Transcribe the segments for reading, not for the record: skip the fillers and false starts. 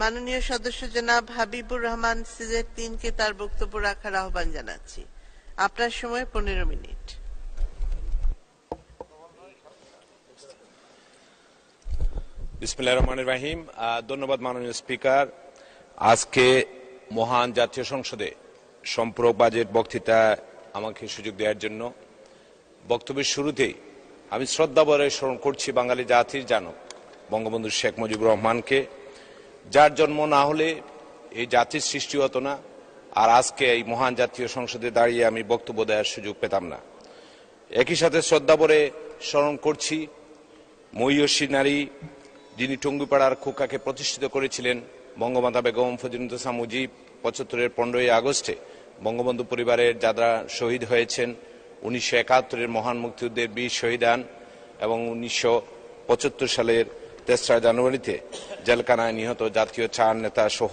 মাননীয় সদস্য জনাব হাবিবুর রহমান সিজের 3 কে তার বক্তব্য রাখার আহ্বান জানাচ্ছি। আপনার সময় 15 মিনিট। বিসমিল্লাহির রহমানির রহিম। ধন্যবাদ মাননীয় স্পিকার। আজকে মহান জাতীয় সংসদে সম্পূরক বাজেট বক্তৃতা আমাকে সুযোগ দেওয়ার জন্য বক্তব্যের শুরুতেই আমি শ্রদ্ধাভরে স্মরণ করছি বাঙালি জাতির জনক বঙ্গবন্ধু শেখ মুজিবুর রহমানকে, যার জন্ম না হলে এই জাতির সৃষ্টি হতো না, আর আজকে এই মহান জাতীয় সংসদে দাঁড়িয়ে আমি বক্তব্য দেওয়ার সুযোগ পেতাম না। একই সাথে শ্রদ্ধাভরে স্মরণ করছি মহিয়সী নারী যিনি টঙ্গিপাড়ার খোকাকে প্রতিষ্ঠিত করেছিলেন, বঙ্গমাতা বেগম ফজিলাতুন্নেছা মুজিব। 75-এর 15ই আগস্টে বঙ্গবন্ধু পরিবারের যারা শহীদ হয়েছেন, 1971-এর মহান মুক্তিযুদ্ধের বীর শহীদান এবং 1975 সালের 3রা জানুয়ারিতে জেলখানায় নিহত জাতীয় 4 নেতা সহ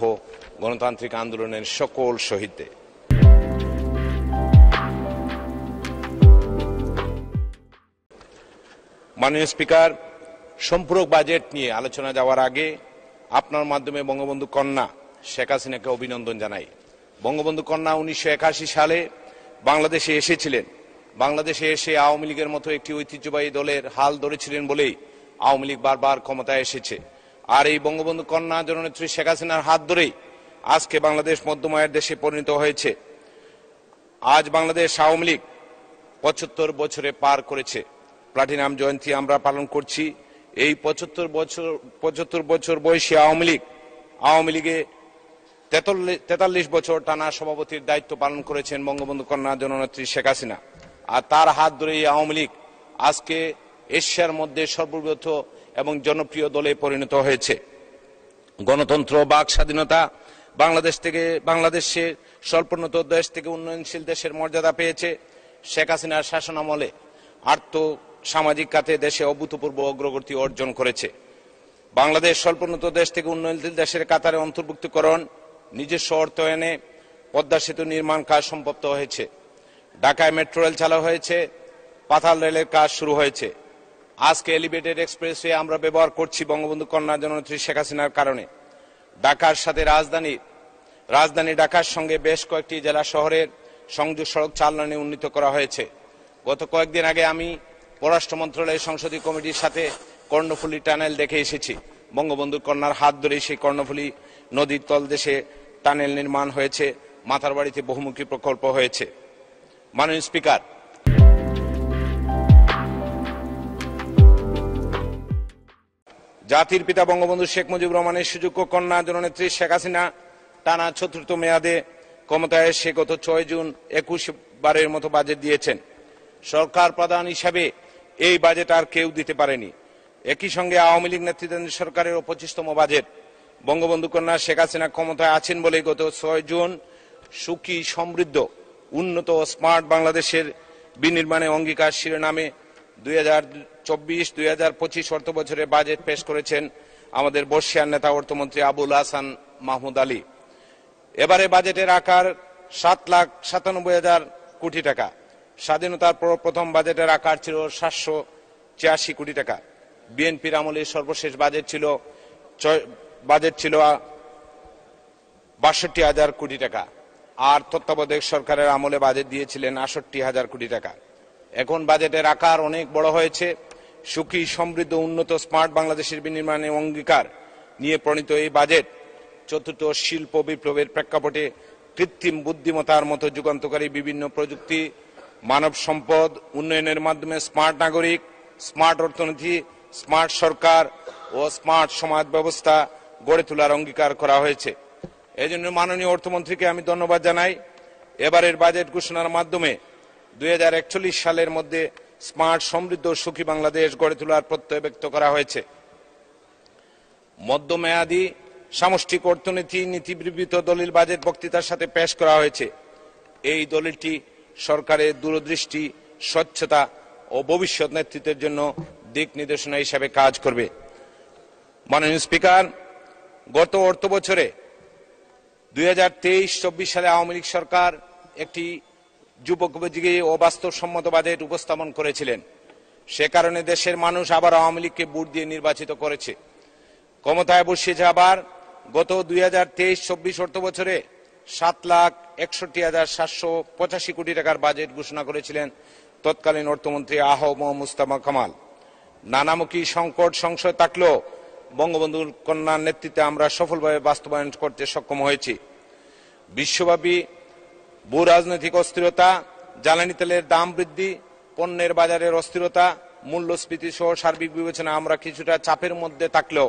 গণতান্ত্রিক আন্দোলনের সকল শহীদদের। মাননীয় স্পিকার, সম্পূরক বাজেট নিয়ে আলোচনা যাওয়ার আগে আপনার মাধ্যমে বঙ্গবন্ধু কন্যা শেখ হাসিনাকে অভিনন্দন জানাই। বঙ্গবন্ধু কন্যা 1981 সালে বাংলাদেশে এসেছিলেন। বাংলাদেশে এসে আওয়ামী লীগের মতো একটি ঐতিহ্যবাহী দলের হাল ধরেছিলেন বলেই আওয়ামী লীগ বারবার ক্ষমতায় এসেছে। আর এই বঙ্গবন্ধু কন্যা জননেত্রী শেখ হাসিনার হাত ধরেই আজকে বাংলাদেশ মধ্যমায়ের দেশে পরিণত হয়েছে। আজ বাংলাদেশ আওয়ামী লীগ 75 বছরে পার করেছে। প্লাটিনাম জয়ন্তী আমরা পালন করছি। এই 75 বছর বয়সী আওয়ামী লীগে 43 বছর টানা সভাপতির দায়িত্ব পালন করেছেন বঙ্গবন্ধু কন্যা জননেত্রী শেখ হাসিনা। আর তার হাত ধরে এই আওয়ামী লীগ আজকে এশিয়ার মধ্যে সর্ববৃহৎ এবং জনপ্রিয় দলে পরিণত হয়েছে। গণতন্ত্র, বাক স্বাধীনতা, বাংলাদেশের স্বল্পোন্নত দেশ থেকে উন্নয়নশীল দেশের মর্যাদা পেয়েছে। শেখ হাসিনার শাসনামলে আর্থ সামাজিক খাতে দেশে অভূতপূর্ব অগ্রগতি অর্জন করেছে। বাংলাদেশ স্বল্পোন্নত দেশ থেকে উন্নয়নশীল দেশের কাতারে অন্তর্ভুক্তিকরণ, নিজস্ব অর্থায়নে পদ্মা সেতু নির্মাণ কাজ সম্পন্ন হয়েছে। ঢাকায় মেট্রো রেল চালু হয়েছে, পাতাল রেলের কাজ শুরু হয়েছে। আজকে এলিভেটেড এক্সপ্রেসওয়ে আমরা ব্যবহার করছি বঙ্গবন্ধু কন্যা জননেত্রী শেখ হাসিনার কারণে। ঢাকার সাথে রাজধানী ঢাকার সঙ্গে বেশ কয়েকটি জেলা শহরের সংযোগ সড়ক 4 লেনে উন্নীত করা হয়েছে। গত কয়েকদিন আগে আমি পররাষ্ট্র মন্ত্রণালয়ের সংসদীয় কমিটির সাথে কর্ণফুলী টানেল দেখে এসেছি। বঙ্গবন্ধু কন্যার হাত ধরে সেই কর্ণফুলী নদীর তলদেশে টানেল নির্মাণ হয়েছে, মাথারবাড়িতে বহুমুখী প্রকল্প হয়েছে। মাননীয় স্পিকার, জাতির পিতা বঙ্গবন্ধু শেখ মুজিবুর রহমানের সুযোগ্য কন্যা জননেত্রী শেখ হাসিনা টানা 4র্থ মেয়াদে ক্ষমতায় এসে গত 6 জুন 21 বারের মতো বাজেট দিয়েছেন। সরকার প্রধান হিসাবে এই বাজেট আর কেউ দিতে পারেনি। একই সঙ্গে আওয়ামী লীগ নেতৃত্বাধীন সরকারের 25তম বাজেট। বঙ্গবন্ধু কন্যা শেখ হাসিনা ক্ষমতায় আছেন বলে গত 6 জুন সুখী, সমৃদ্ধ, উন্নত ও স্মার্ট বাংলাদেশের বিনির্মাণে অঙ্গীকার শিরোনামে 2024-2025 অর্থ বছরে বাজেট পেশ করেছেন আমাদের বর্ষিয়ান নেতা অর্থমন্ত্রী আবুল হাসান মাহমুদ আলী। এবারে বাজেটের আকার 7,97,000 কোটি টাকা। স্বাধীনতার পর প্রথম বাজেটের আকার ছিল 786 কোটি টাকা। বিএনপির আমলে সর্বশেষ বাজেট ছিল 62,000 কোটি টাকা, আর তত্ত্বাবধায়ক সরকারের আমলে বাজেট দিয়েছিলেন 68,000 কোটি টাকা। এখন বাজেটের আকার অনেক বড় হয়েছে। সুখী, সমৃদ্ধ, উন্নত, স্মার্ট বাংলাদেশের বিনির্মাণে অঙ্গীকার নিয়ে প্রণীত এই বাজেট 4র্থ শিল্প বিপ্লবের প্রেক্ষাপটে কৃত্রিম বুদ্ধিমত্তার মতো যুগান্তকারী বিভিন্ন প্রযুক্তি, মানব সম্পদ উন্নয়নের মাধ্যমে স্মার্ট নাগরিক, স্মার্ট অর্থনীতি, স্মার্ট সরকার ও স্মার্ট সমাজ ব্যবস্থা গড়ে তোলার অঙ্গীকার করা হয়েছে। এজন্য মাননীয় অর্থমন্ত্রীকে আমি ধন্যবাদ জানাই। এবারের বাজেট ঘোষণার মাধ্যমে 2041 সালের মধ্যে স্মার্ট, সমৃদ্ধ, সুখী বাংলাদেশ গড়ে তোলার প্রত্যয় ব্যক্ত করা হয়েছে। মধ্যমেয়াদী সামষ্টিক অর্থনীতি নীতি বিবৃত দলিল বাজেট বক্তৃতার সাথে পেশ করা হয়েছে। এই দলিলটি সরকারের দূরদৃষ্টি, স্বচ্ছতা ও ভবিষ্যৎ নেতৃত্বের জন্য দিক নির্দেশনা হিসাবে কাজ করবে। মাননীয় স্পিকার, গত অর্থ বছরে 2023-24 সালে আওয়ামী লীগ সরকার একটি যুগোপযোগী ও বাস্তবসম্মত বাজেট উপস্থাপন করেছিলেন। সে কারণে দেশের মানুষ আবার আওয়ামী লীগকে ভোট দিয়ে নির্বাচিত করেছে, ক্ষমতায় বসিয়েছে। আবার গত 2023-24 অর্থ বছরে 7,61,785 কোটি টাকার বাজেট ঘোষণা করেছিলেন তৎকালীন অর্থমন্ত্রী মুস্তাফা কামাল। নানামুখী সংকট সংশয় থাকলেও বঙ্গবন্ধুর কন্যার নেতৃত্বে আমরা সফলভাবে বাস্তবায়ন করতে সক্ষম হয়েছি। বিশ্বব্যাপী ভূ রাজনৈতিক অস্থিরতা, জ্বালানি তেলের দাম বৃদ্ধি, পণ্যের বাজারের অস্থিরতা, মূল্যস্ফীতি সহ সার্বিক বিবেচনায় আমরা কিছুটা চাপের মধ্যে থাকলেও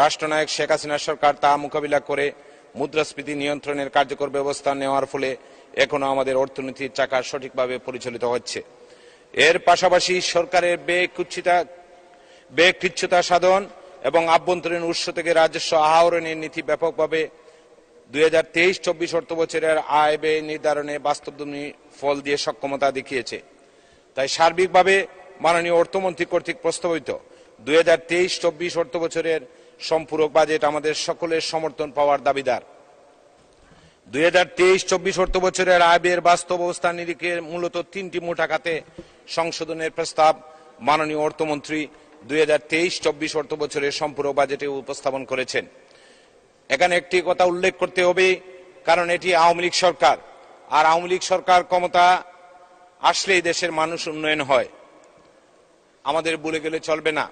রাষ্ট্রনায়ক শেখ হাসিনা সরকার তা মোকাবিলা করে মুদ্রাস্ফীতি নিয়ন্ত্রণের কার্যকর ব্যবস্থা নেওয়ার ফলে এখনো আমাদের অর্থনীতির চাকা সঠিকভাবে পরিচালিত হচ্ছে। এর পাশাপাশি সরকারের ব্যয় কৃচ্ছতা সাধন এবং আভ্যন্তরীণ উৎস থেকে রাজস্ব আহরণের নীতি ব্যাপকভাবে 2023-24 অর্থ বছরের আয় ব্যয় নির্ধারণে বাস্তবধর্মী ফল দিয়ে সক্ষমতা দেখিয়েছে। তাই সার্বিকভাবে মাননীয় অর্থমন্ত্রী কর্তৃক প্রস্তাবিত 2023-24 অর্থ বছরের সম্পূরক বাজেট আমাদের সকলের সমর্থন পাওয়ার দাবিদার। 2023-24 অর্থ বছরের আয় ব্যয়ের বাস্তব অবস্থা নিরিখে মূলত 3টি মোটা খাতে সংশোধনের প্রস্তাব মাননীয় অর্থমন্ত্রী 2023-24 অর্থ বছরের সম্পূরক বাজেটে উপস্থাপন করেছেন। এখানে একটি কথা উল্লেখ করতে হবে, কারণ এটি আওয়ামী লীগ সরকার, আর আওয়ামী লীগ সরকার ক্ষমতা আসলেই দেশের মানুষ উন্নয়ন হয়। আমাদের ভুলে গেলে চলবে না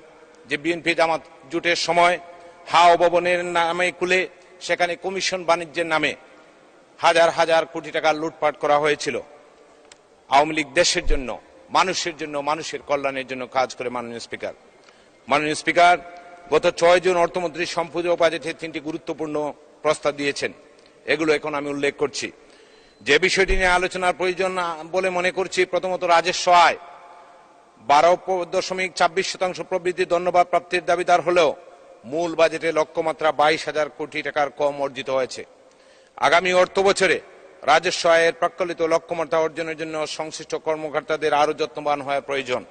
যে বিএনপি জামাত জোটের সময় হাও ভবনের নামে খুলে সেখানে কমিশন বাণিজ্যের নামে হাজার হাজার কোটি টাকা লুটপাট করা হয়েছিল। আওয়ামী লীগ দেশের জন্য, মানুষের কল্যাণের জন্য কাজ করে। মাননীয় স্পিকার, গত 6 জুন অর্থমন্ত্রী সম্পূরক বাজেটে 3টি গুরুত্বপূর্ণ প্রস্তাব দিয়েছেন। এগুলো এখন আমি উল্লেখ করছি। যে বিষয়টি নিয়ে আলোচনার প্রয়োজন বলে মনে করছি, প্রথমত রাজস্ব আয় 12.26% প্রবৃদ্ধি ধন্যবাদ প্রাপ্তির দাবিদার হলেও মূল বাজেটে লক্ষ্যমাত্রা 22,000 কোটি টাকার কম অর্জিত হয়েছে। আগামী অর্থ বছরে রাজস্ব আয়ের প্রাক্কলিত লক্ষ্যমাত্রা অর্জনের জন্য সংশ্লিষ্ট কর্মকর্তাদের আরো যত্নবান হওয়া প্রয়োজন।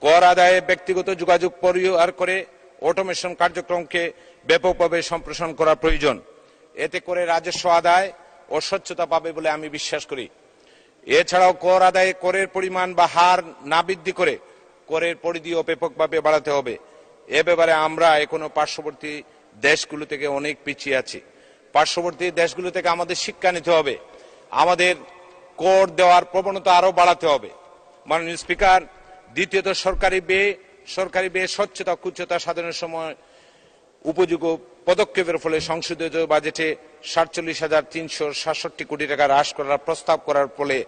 কর আদায়ে ব্যক্তিগত যোগাযোগ পরিহার করে অটোমেশন কার্যক্রমকে ব্যাপকভাবে সম্প্রসারণ করা প্রয়োজন। এতে করে রাজস্ব আদায় ও স্বচ্ছতা পাবে বলে আমি বিশ্বাস করি। এছাড়াও কর আদায়ে করের পরিমাণ বা হার না বৃদ্ধি করে করের পরিধিও ব্যাপকভাবে বাড়াতে হবে। এ ব্যাপারে আমরা এখনো পার্শ্ববর্তী দেশগুলো থেকে অনেক পিছিয়ে আছি। পার্শ্ববর্তী দেশগুলো থেকে আমাদের শিক্ষা নিতে হবে, আমাদের কর দেওয়ার প্রবণতা আরো বাড়াতে হবে। মাননীয় স্পিকার, দ্বিতীয়ত সরকারি ব্যয় স্বচ্ছতা কুচ্ছতা সাধনের সময় উপযোগী পদক্ষেপের ফলে সংশোধিত বাজেটে 47,367 কোটি টাকা হ্রাস করার প্রস্তাব করার ফলে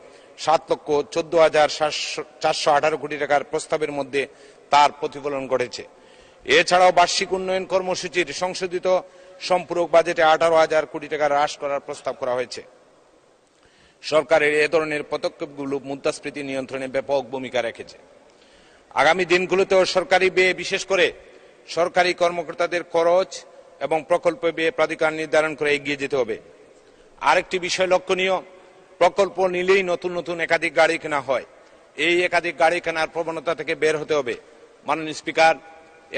7,14,418 কোটি টাকার প্রস্তাবের মধ্যে তার প্রতিফলন ঘটেছে। এছাড়াও বার্ষিক উন্নয়ন কর্মসূচির সংশোধিত সম্পূরক বাজেটে 18,000 কোটি টাকা হ্রাস করার প্রস্তাব করা হয়েছে। সরকারের এ ধরনের পদক্ষেপগুলো মুদ্রাস্ফীতি নিয়ন্ত্রণে ব্যাপক ভূমিকা রেখেছে। আগামী দিনগুলোতেও সরকারি ব্যয়, বিশেষ করে সরকারি কর্মকর্তাদের খরচ এবং প্রকল্প ব্যয় প্রাধিকার নির্ধারণ করে এগিয়ে যেতে হবে। আরেকটি বিষয় লক্ষণীয়, প্রকল্প নিলেই নতুন নতুন একাধিক গাড়ি কেনা হয়। এই একাধিক গাড়ি কেনার প্রবণতা থেকে বের হতে হবে। মাননীয় স্পিকার,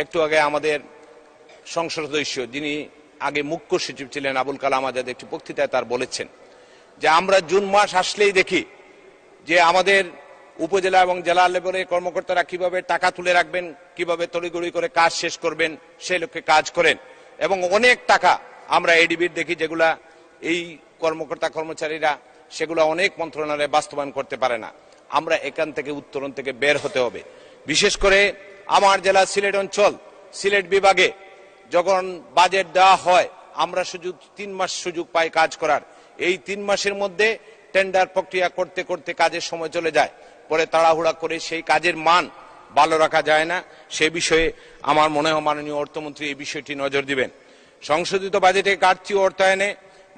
একটু আগে আমাদের সংসদ সদস্য, যিনি আগে মুখ্য সচিব ছিলেন, আবুল কালাম আজাদ, একটি বক্তৃতায় তার বলেছেন যে আমরা জুন মাস আসলেই দেখি যে আমাদের উপজেলা এবং জেলা লেভেলের কর্মকর্তারা কিভাবে টাকা তুলে রাখবেন, কিভাবে তড়িঘড়ি করে কাজ শেষ করবেন, সেই লক্ষ্যে কাজ করেন। এবং অনেক টাকা আমরা এডিবির দেখি যেগুলা এই কর্মকর্তা কর্মচারীরা সেগুলো অনেক মন্ত্রণালয়ে বাস্তবায়ন করতে পারে না। আমরা এখান থেকে উত্তরণ থেকে বের হতে হবে। বিশেষ করে আমার জেলা সিলেট অঞ্চল, সিলেট বিভাগে যখন বাজেট দেওয়া হয় আমরা শুধু 3 মাস সুযোগ পাই কাজ করার। এই 3 মাসের মধ্যে টেন্ডার প্রক্রিয়া করতে করতে কাজের সময় চলে যায়, পরে তাড়াহুড়া করে সেই কাজের মান ভালো রাখা যায় না। সে বিষয়ে আমার মনে হয় মাননীয় অর্থমন্ত্রী এই বিষয়টি নজর দিবেন। সংশোধিত বাজেটে ঘাটতি অর্থায়নে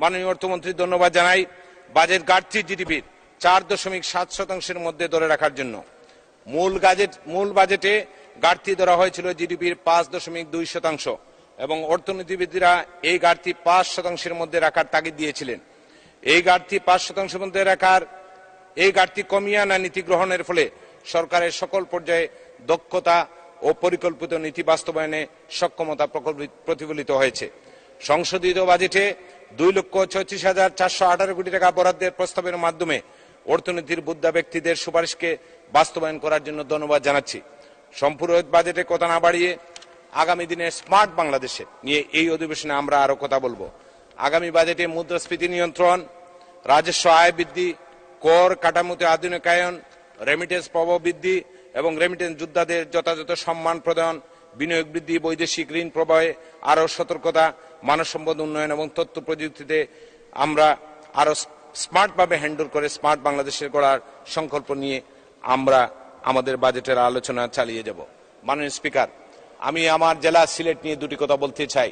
মাননীয় অর্থমন্ত্রী ধন্যবাদ জানাই। বাজেট ঘাটতি জিডিপির 4.7% মধ্যে ধরে রাখার জন্য মূল বাজেটে ঘাটতি ধরা হয়েছিল জিডিপির 5.2% এবং অর্থনীতিবিদরা এই ঘাটতি 5% মধ্যে রাখার তাগিদ দিয়েছিলেন। এই ঘাটতি 5% মধ্যে রাখার, এই ঘাটতি কমিয়ে আনা নীতি গ্রহণের ফলে সরকারের সকল পর্যায়ে দক্ষতা ও পরিকল্পিত নীতি বাস্তবায়নে সক্ষমতা প্রতিফলিত হয়েছে। সংশোধিত বাজেটে 2,36,418 কোটি টাকা বরাদ্দের প্রস্তাবের মাধ্যমে অর্থনীতির বুদ্ধা ব্যক্তিদের সুপারিশকে বাস্তবায়ন করার জন্য ধন্যবাদ জানাচ্ছি। সম্পূরক বাজেটে কথা না বাড়িয়ে আগামী দিনের স্মার্ট বাংলাদেশে নিয়ে এই অধিবেশনে আমরা আরো কথা বলবো। আগামী বাজেটে মুদ্রাস্ফীতি নিয়ন্ত্রণ, রাজস্ব আয় বৃদ্ধি, কর কাঠামোতে আধুনিকায়ন, রেমিটেন্স প্রবাহ বৃদ্ধি এবং রেমিটেন্স যোদ্ধাদের যথাযথ সম্মান প্রদান, বিনিয়োগ বৃদ্ধি, বৈদেশিক ঋণ প্রবাহে আরো সতর্কতা, মানব সম্পদ উন্নয়ন এবং তথ্য প্রযুক্তিতে আমরা আরো স্মার্ট ভাবে হ্যান্ডেল করে স্মার্ট বাংলাদেশের গড়ার সংকল্প নিয়ে আমরা আমাদের বাজেটের আলোচনা চালিয়ে যাব। মাননীয় স্পিকার, আমি আমার জেলা সিলেট নিয়ে দুটি কথা বলতে চাই।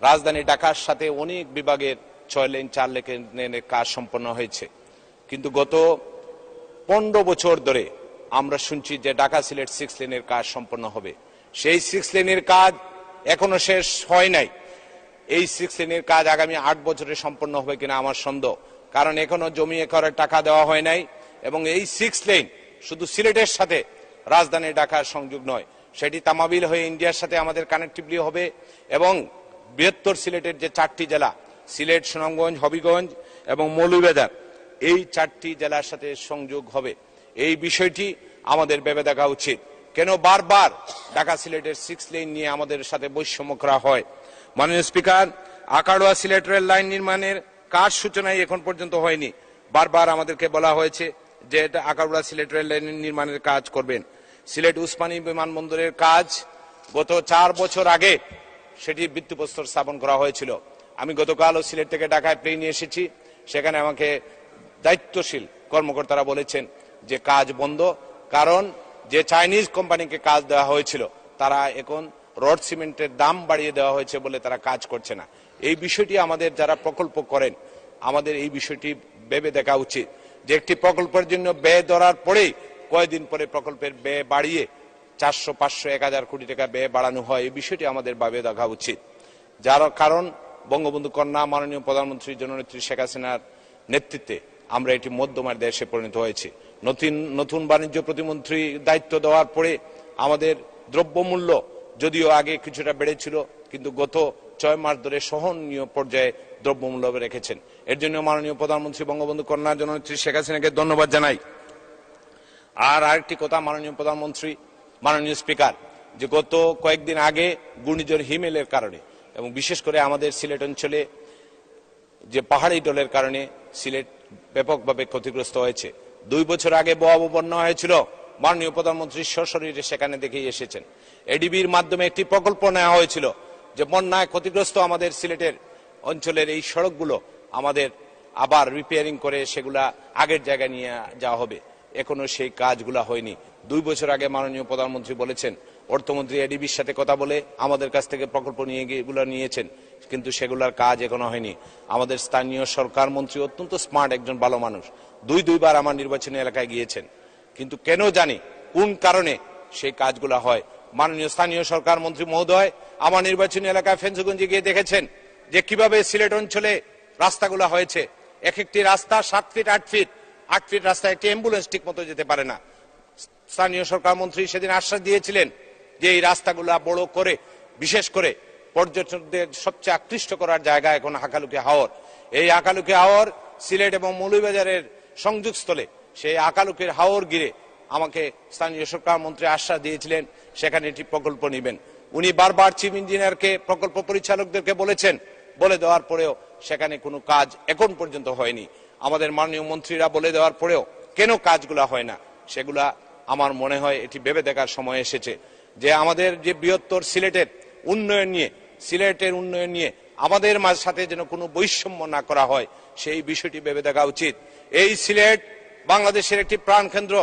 রাজধানী ঢাকার সাথে অনেক বিভাগের 6 লেন 4 লেনের কাজ সম্পন্ন হয়েছে, কিন্তু গত 15 বছর ধরে আমরা শুনছি যে ঢাকা সিলেট 6 লেনের কাজ সম্পন্ন হবে। সেই 6 লেনের কাজ এখনো শেষ হয় নাই। এই 6 লেনের কাজ আগামী 8 বছরে সম্পন্ন হবে কিনা আমার সন্দেহ, কারণ এখনো জমি একরের টাকা দেওয়া হয় নাই। এবং এই 6 লেন শুধু সিলেটের সাথে রাজধানী ঢাকার সংযোগ নয়, সেটি তামাবিল হয়ে ইন্ডিয়ার সাথে আমাদের কানেক্টিভলি হবে এবং বৃহত্তর সিলেটের যে 4টি জেলা সিলেট, সুনামগঞ্জ, হবিগঞ্জ এবং মৌলভীবাজার, এই 4টি জেলার সাথে সংযোগ হবে। এই বিষয়টি আমাদের ভেবে দেখা উচিত। কেন বারবার ঢাকা সিলেটের 6 লেন নিয়ে আমাদের সাথে বৈষম্য করা হয়? মাননীয় স্পিকার, আকাড়ুয়া সিলেট রেল লাইন নির্মাণের কাজ সূচনায় এখন পর্যন্ত হয়নি। বারবার আমাদেরকে বলা হয়েছে যে এটা আকাড়ুয়া সিলেট রেল লাইন নির্মাণের কাজ করবেন। সিলেট উসমানী বিমানবন্দরের কাজ গত 4 বছর আগে সেটি ভিত্তিপ্রস্তর স্থাপন করা হয়েছিল। আমি গতকালও সিলেট থেকে ঢাকায় প্লেনে এসেছি, সেখানে আমাকে দায়িত্বশীল কর্মকর্তারা বলেছেন যে কাজ বন্ধ, কারণ যে চাইনিজ কোম্পানিকে কাজ দেওয়া হয়েছিল তারা এখন রড সিমেন্টের দাম বাড়িয়ে দেওয়া হয়েছে বলে তারা কাজ করছে না। এই বিষয়টি আমাদের যারা প্রকল্প করেন, আমাদের এই বিষয়টি ভেবে দেখা উচিত যে একটি প্রকল্পের জন্য ব্যয় ধরার পরেই কয়েকদিন পরে প্রকল্পের ব্যয় বাড়িয়ে 400, 500, 1000 কোটি টাকা ব্যয় বাড়ানো হয়। এই বিষয়টি আমাদের ভাবে দেখা উচিত। যার কারণ বঙ্গবন্ধু কন্যা মাননীয় প্রধানমন্ত্রী জননেত্রী শেখ হাসিনার নেতৃত্বে আমরা এটি মধ্যমার দেশে পরিণত হয়েছে। নতুন বাণিজ্য প্রতিমন্ত্রী দায়িত্ব দেওয়ার পরে আমাদের দ্রব্যমূল্য যদিও আগে কিছুটা বেড়েছিল, কিন্তু গত 6 মাস ধরে সহনীয় পর্যায়ে দ্রব্যমূল্য রেখেছেন। এর জন্য মাননীয় প্রধানমন্ত্রী বঙ্গবন্ধু কন্যা জননেত্রী শেখ হাসিনাকে ধন্যবাদ জানাই। আর আরেকটি কথা, মাননীয় প্রধানমন্ত্রী, মাননীয় স্পিকার, যে গত কয়েকদিন আগে ঘূর্ণিঝড় হিমেলের কারণে এবং বিশেষ করে আমাদের সিলেট অঞ্চলে যে পাহাড়ি ঢলের কারণে সিলেট ব্যাপকভাবে ক্ষতিগ্রস্ত হয়েছে। 2 বছর আগে ভয়াবহ বন্যা হয়েছিল, মাননীয় প্রধানমন্ত্রী সশরীরে সেখানে দেখেই এসেছেন। এডিবির মাধ্যমে একটি প্রকল্প নেওয়া হয়েছিল যে বন্যায় ক্ষতিগ্রস্ত আমাদের সিলেটের অঞ্চলের এই সড়কগুলো আমাদের আবার রিপেয়ারিং করে সেগুলা আগের জায়গায় নিয়ে যাওয়া হবে। এখনো সেই কাজগুলা হয়নি। 2 বছর আগে মাননীয় প্রধানমন্ত্রী বলেছেন, অর্থমন্ত্রী এডিবির সাথে কথা বলে আমাদের কাছ থেকে প্রকল্প নিয়েছেন, কিন্তু সেগুলার কাজ এখনো হয়নি। আমাদের স্থানীয় সরকার মন্ত্রী অত্যন্ত স্মার্ট একজন ভালো মানুষ, 2বার আমার নির্বাচনী এলাকায় গিয়েছেন, কিন্তু কেন জানি কোন কারণে সেই কাজগুলা হয়। মাননীয় স্থানীয় সরকার মন্ত্রী মহোদয় আমার নির্বাচনী এলাকায় ফেঞ্চগঞ্জে গিয়ে দেখেছেন যে কিভাবে সিলেট অঞ্চলে রাস্তাগুলো হয়েছে। একটি রাস্তা 7 ফিট 8 ফিট 8 ফিট রাস্তায় একটি অ্যাম্বুলেন্স ঠিক মতো যেতে পারে না। স্থানীয় সরকার মন্ত্রী সেদিন আশ্বাস দিয়েছিলেন যে এই রাস্তাগুলা বড় করে, বিশেষ করে পর্যটকদের সবচেয়ে আকৃষ্ট করার জায়গা এখন হাকালুকি হাওর। এই হাকালুকি হাওর সিলেট এবং মৌলভীবাজারের সংযোগস্থলে, সেই হাকালুকির হাওর ঘিরে আমাকে স্থানীয় সরকার মন্ত্রী আশ্বাস দিয়েছিলেন সেখানে একটি প্রকল্প নেবেন। উনি বারবার চিফ ইঞ্জিনিয়ারকে, প্রকল্প পরিচালকদেরকে বলেছেন, বলে দেওয়ার পরেও সেখানে কোনো কাজ এখন পর্যন্ত হয়নি। আমাদের মাননীয় মন্ত্রীরা বলে দেওয়ার পরেও কেন কাজগুলা হয় না, সেগুলা আমার মনে হয় এটি ভেবে দেখার সময় এসেছে যে আমাদের যে বৃহত্তর সিলেটের উন্নয়ন নিয়ে আমাদের সাথে যেন কোনো বৈষম্য না করা হয়, সেই বিষয়টি ভেবে দেখা উচিত। এই সিলেট বাংলাদেশের একটি প্রাণকেন্দ্র।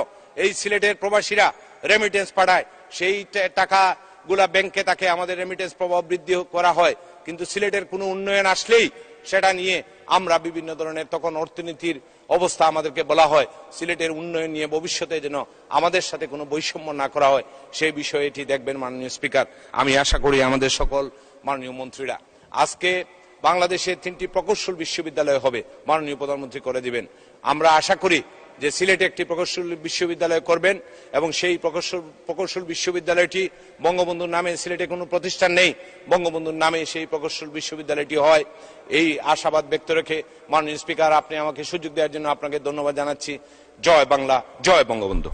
এই সিলেটের প্রবাসীরা রেমিটেন্স পাঠায়, সেই টাকাগুলা ব্যাংকে থাকে, আমাদের রেমিটেন্স প্রভাব বৃদ্ধি করা হয়, কিন্তু সিলেটের কোনো উন্নয়ন আসলেই সেটা নিয়ে আমরা বিভিন্ন ধরনের তখন অর্থনীতির অবস্থা আমাদেরকে বলা হয়। সিলেটের উন্নয়ন নিয়ে ভবিষ্যতে যেন আমাদের সাথে কোনো বৈষম্য না করা হয়, সেই বিষয়ে এটি দেখবেন মাননীয় স্পিকার। আমি আশা করি আমাদের সকল মাননীয় মন্ত্রীরা আজকে বাংলাদেশে 3টি প্রকৌশল বিশ্ববিদ্যালয় হবে, মাননীয় প্রধানমন্ত্রী করে দিবেন। আমরা আশা করি যে সিলেটে একটি প্রকৌশল বিশ্ববিদ্যালয় করবেন এবং সেই প্রকৌশল বিশ্ববিদ্যালয়টি বঙ্গবন্ধুর নামে, সিলেটে কোনো প্রতিষ্ঠান নেই, বঙ্গবন্ধুর নামে সেই প্রকৌশল বিশ্ববিদ্যালয়টি হয়, এই আশাবাদ ব্যক্ত রেখে মাননীয় স্পিকার, আপনি আমাকে সুযোগ দেওয়ার জন্য আপনাকে ধন্যবাদ জানাচ্ছি। জয় বাংলা, জয় বঙ্গবন্ধু।